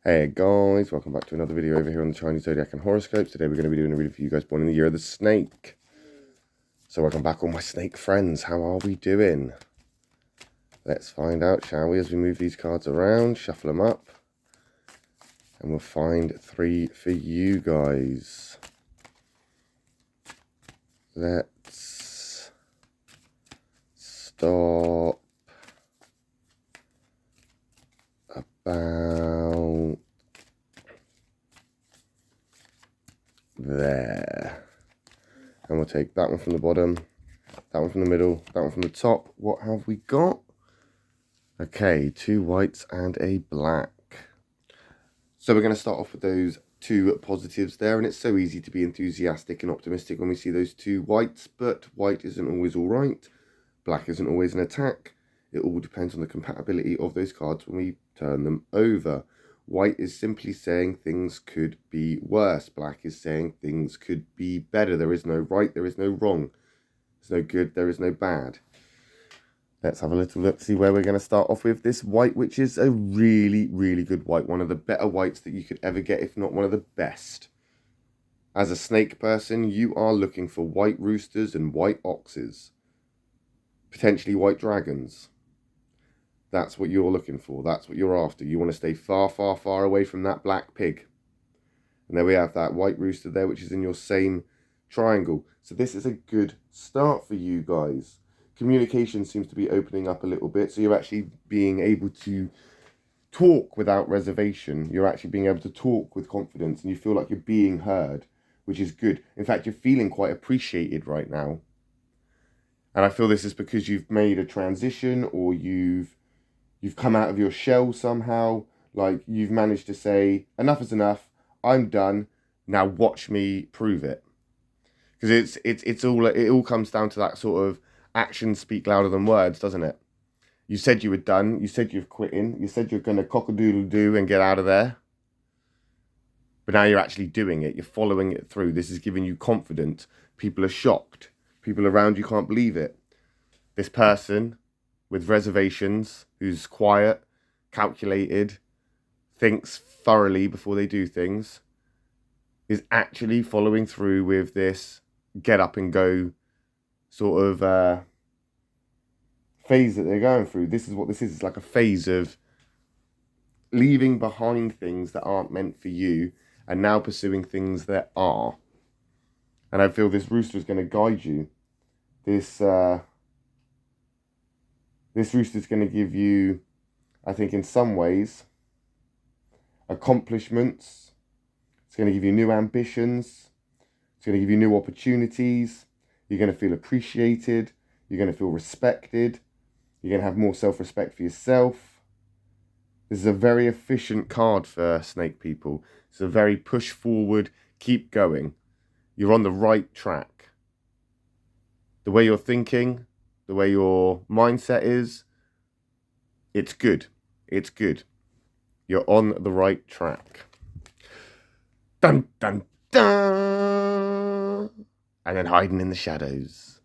Hey guys, welcome back to another video over here on the Chinese Zodiac and Horoscopes. Today we're going to be doing a reading for you guys born in the year of the snake. So welcome back all my snake friends, how are we doing? Let's find out, shall we, as we move these cards around, shuffle them up. And we'll find 3 for you guys. Let's stop about there. And we'll take that one from the bottom, that one from the middle, that one from the top. What have we got? Okay, 2 whites and a black. So we're going to start off with those 2 positives there, and it's so easy to be enthusiastic and optimistic when we see those 2 whites, but white isn't always all right. Black isn't always an attack. It all depends on the compatibility of those cards when we turn them over. White is simply saying things could be worse. Black is saying things could be better. There is no right, there is no wrong. There's no good, there is no bad. Let's have a little look, see where we're going to start off with this white, which is a really, really good white. One of the better whites that you could ever get, if not one of the best. As a snake person, you are looking for white roosters and white oxes. Potentially white dragons. That's what you're looking for. That's what you're after. You want to stay far, far, far away from that black pig. And there we have that white rooster there, which is in your same triangle. So this is a good start for you guys. Communication seems to be opening up a little bit. So you're actually being able to talk without reservation. You're actually being able to talk with confidence. And you feel like you're being heard, which is good. In fact, you're feeling quite appreciated right now. And I feel this is because you've made a transition, or you've come out of your shell somehow. Like, you've managed to say, enough is enough, I'm done, now watch me prove it. Because it all comes down to that sort of actions speak louder than words, doesn't it? You said you were done, you said you're quitting, you said you're going to cock-a-doodle-doo and get out of there. But now you're actually doing it, you're following it through. This is giving you confidence. People are shocked. People around you can't believe it. This person with reservations, who's quiet, calculated, thinks thoroughly before they do things, is actually following through with this get up and go sort of phase that they're going through. This is what this is. It's like a phase of leaving behind things that aren't meant for you and now pursuing things that are. And I feel this rooster is going to guide you. This rooster is going to give you, I think in some ways, accomplishments. It's going to give you new ambitions. It's going to give you new opportunities. You're going to feel appreciated. You're going to feel respected. You're going to have more self-respect for yourself. This is a very efficient card for snake people. It's a very push forward, keep going. You're on the right track. The way you're thinking, the way your mindset is, it's good. It's good. You're on the right track. Dun, dun, dun! And then hiding in the shadows,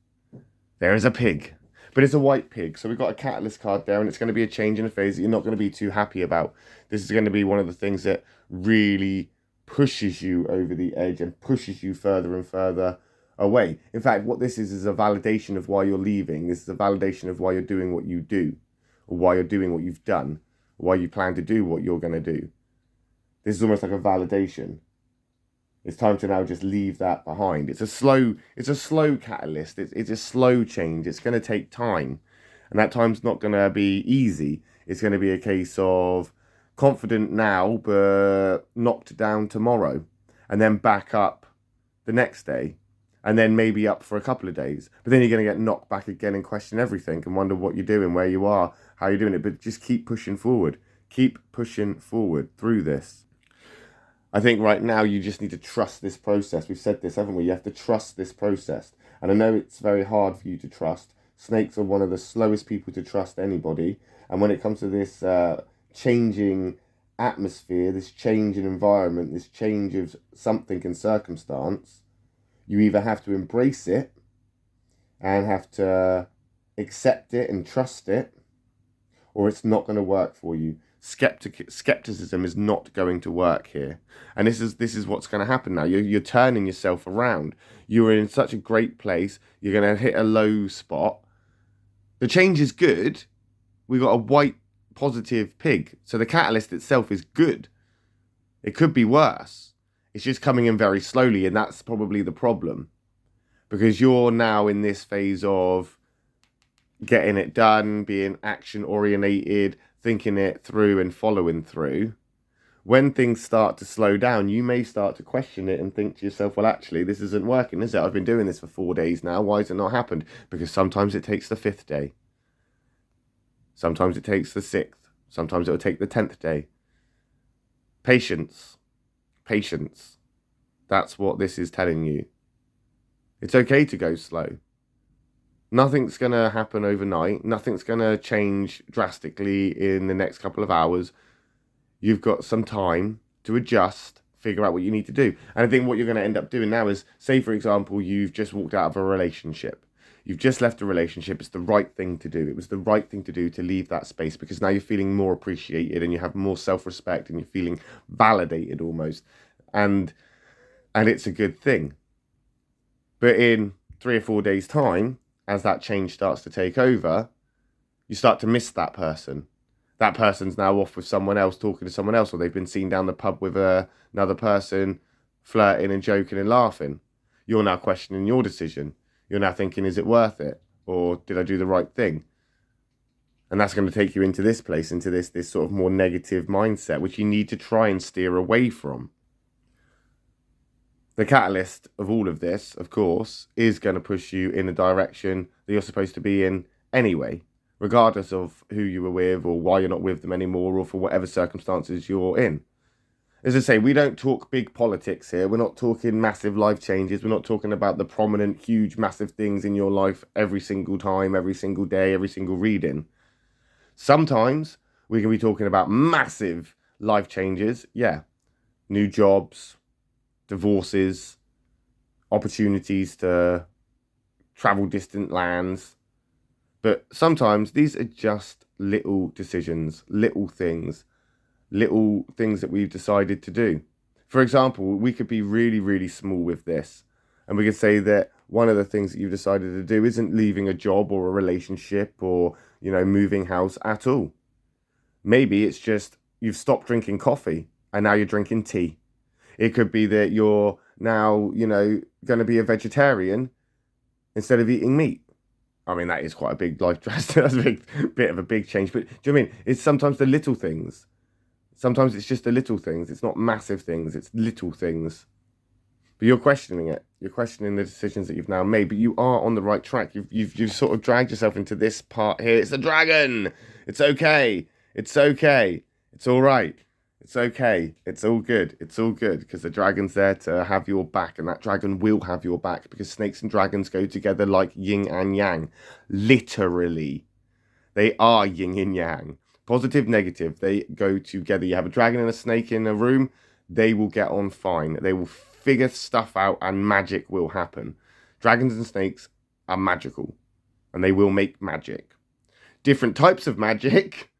there is a pig. But it's a white pig. So we've got a catalyst card there, and it's going to be a change in a phase that you're not going to be too happy about. This is going to be one of the things that really pushes you over the edge and pushes you further and further away. In fact, what this is a validation of why you're leaving. This is a validation of why you're doing what you do, or why you're doing what you've done, or why you plan to do what you're going to do. This is almost like a validation. It's time to now just leave that behind. It's a slow catalyst. It's a slow change. It's going to take time. And that time's not going to be easy. It's going to be a case of confident now, but knocked down tomorrow. And then back up the next day. And then maybe up for a couple of days. But then you're going to get knocked back again and question everything and wonder what you're doing, where you are, how you're doing it. But just keep pushing forward. Keep pushing forward through this. I think right now you just need to trust this process. We've said this, haven't we? You have to trust this process. And I know it's very hard for you to trust. Snakes are one of the slowest people to trust anybody. And when it comes to this changing atmosphere, this change in environment, this change of something in circumstance, you either have to embrace it and have to accept it and trust it, or it's not going to work for you. Skepticism is not going to work here. And this is what's going to happen now. You're turning yourself around. You were in such a great place. You're going to hit a low spot. The change is good. We got a white positive pig. So the catalyst itself is good. It could be worse. It's just coming in very slowly, and that's probably the problem. Because you're now in this phase of getting it done, being action orientated, thinking it through and following through. When things start to slow down, you may start to question it and think to yourself, well, actually, this isn't working, is it? I've been doing this for 4 days now. Why has it not happened? Because sometimes it takes the 5th day. Sometimes it takes the 6th. Sometimes it will take the 10th day. Patience. Patience. That's what this is telling you. It's okay to go slow. Nothing's going to happen overnight. Nothing's going to change drastically in the next couple of hours. You've got some time to adjust, figure out what you need to do. And I think what you're going to end up doing now is, say, for example, you've just walked out of a relationship. You've just left a relationship. It's the right thing to do. It was the right thing to do to leave that space, because now you're feeling more appreciated and you have more self-respect and you're feeling validated almost. And it's a good thing. But in 3 or 4 days' time, as that change starts to take over, you start to miss that person. That person's now off with someone else, talking to someone else, or they've been seen down the pub with another person, flirting and joking and laughing. You're now questioning your decision. You're now thinking, is it worth it? Or did I do the right thing? And that's going to take you into this place, into this sort of more negative mindset, which you need to try and steer away from. The catalyst of all of this, of course, is going to push you in a direction that you're supposed to be in anyway, regardless of who you were with or why you're not with them anymore or for whatever circumstances you're in. As I say, we don't talk big politics here. We're not talking massive life changes. We're not talking about the prominent, huge, massive things in your life every single time, every single day, every single reading. Sometimes we can be talking about massive life changes. Yeah, new jobs, divorces, opportunities to travel distant lands. But sometimes these are just little decisions, little things that we've decided to do. For example, we could be really, really small with this. And we could say that one of the things that you've decided to do isn't leaving a job or a relationship or, moving house at all. Maybe it's just you've stopped drinking coffee and now you're drinking tea. It could be that you're now, going to be a vegetarian instead of eating meat. I mean, that is quite a big life drastic. That's a bit of a big change. But do you know what I mean? It's sometimes the little things. Sometimes it's just the little things. It's not massive things. It's little things. But you're questioning it. You're questioning the decisions that you've now made. But you are on the right track. You've sort of dragged yourself into this part here. It's the dragon. It's okay. It's okay. It's all right. It's okay. It's all good. It's all good, because the dragon's there to have your back, and that dragon will have your back, because snakes and dragons go together like yin and yang. Literally. They are yin and yang. Positive, negative, they go together. You have a dragon and a snake in a room, they will get on fine. They will figure stuff out and magic will happen. Dragons and snakes are magical, and they will make magic. Different types of magic,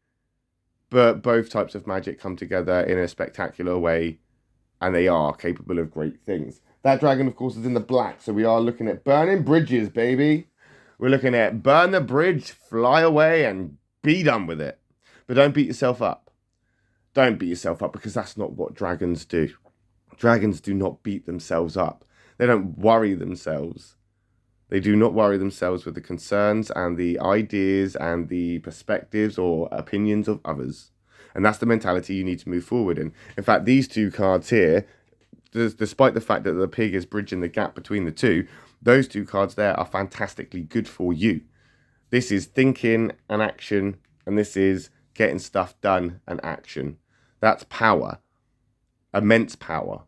but both types of magic come together in a spectacular way, and they are capable of great things. That dragon, of course, is in the black, so we are looking at burning bridges, baby. We're looking at burn the bridge, fly away, and be done with it. But don't beat yourself up. Don't beat yourself up, because that's not what dragons do. Dragons do not beat themselves up. They don't worry themselves. They do not worry themselves with the concerns and the ideas and the perspectives or opinions of others. And that's the mentality you need to move forward in. In fact, these two cards here, despite the fact that the pig is bridging the gap between the two, those two cards there are fantastically good for you. This is thinking and action, and this is getting stuff done and action. That's power. Immense power.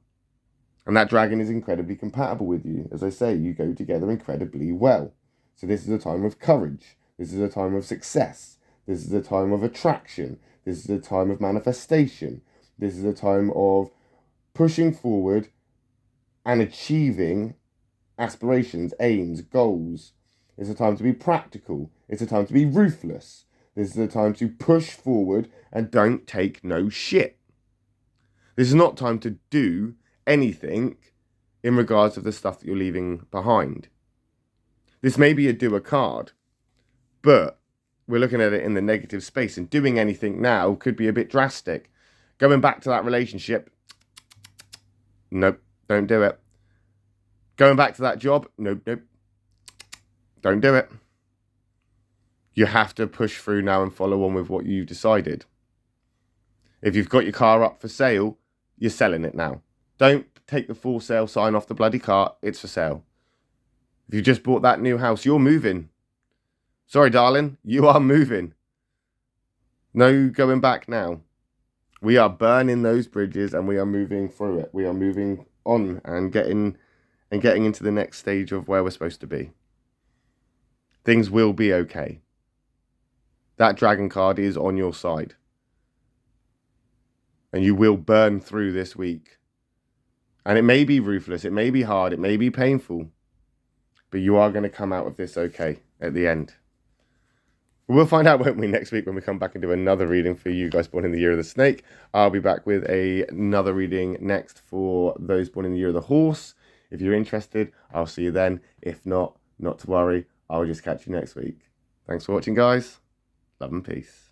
And that dragon is incredibly compatible with you. As I say, you go together incredibly well. So this is a time of courage. This is a time of success. This is a time of attraction. This is a time of manifestation. This is a time of pushing forward and achieving aspirations, aims, goals. It's a time to be practical. It's a time to be ruthless. This is the time to push forward and don't take no shit. This is not time to do anything in regards of the stuff that you're leaving behind. This may be a doer card, but we're looking at it in the negative space, and doing anything now could be a bit drastic. Going back to that relationship, nope, don't do it. Going back to that job, nope, don't do it. You have to push through now and follow on with what you've decided. If you've got your car up for sale, you're selling it now. Don't take the for sale sign off the bloody car. It's for sale. If you just bought that new house, you're moving. Sorry, darling, you are moving. No going back now. We are burning those bridges and we are moving through it. We are moving on and getting into the next stage of where we're supposed to be. Things will be okay. That dragon card is on your side. And you will burn through this week. And it may be ruthless, it may be hard, it may be painful, but you are going to come out of this okay at the end. We'll find out, won't we, next week when we come back and do another reading for you guys born in the year of the snake. I'll be back with another reading next for those born in the year of the horse. If you're interested, I'll see you then. If not, not to worry. I'll just catch you next week. Thanks for watching, guys. Love and peace.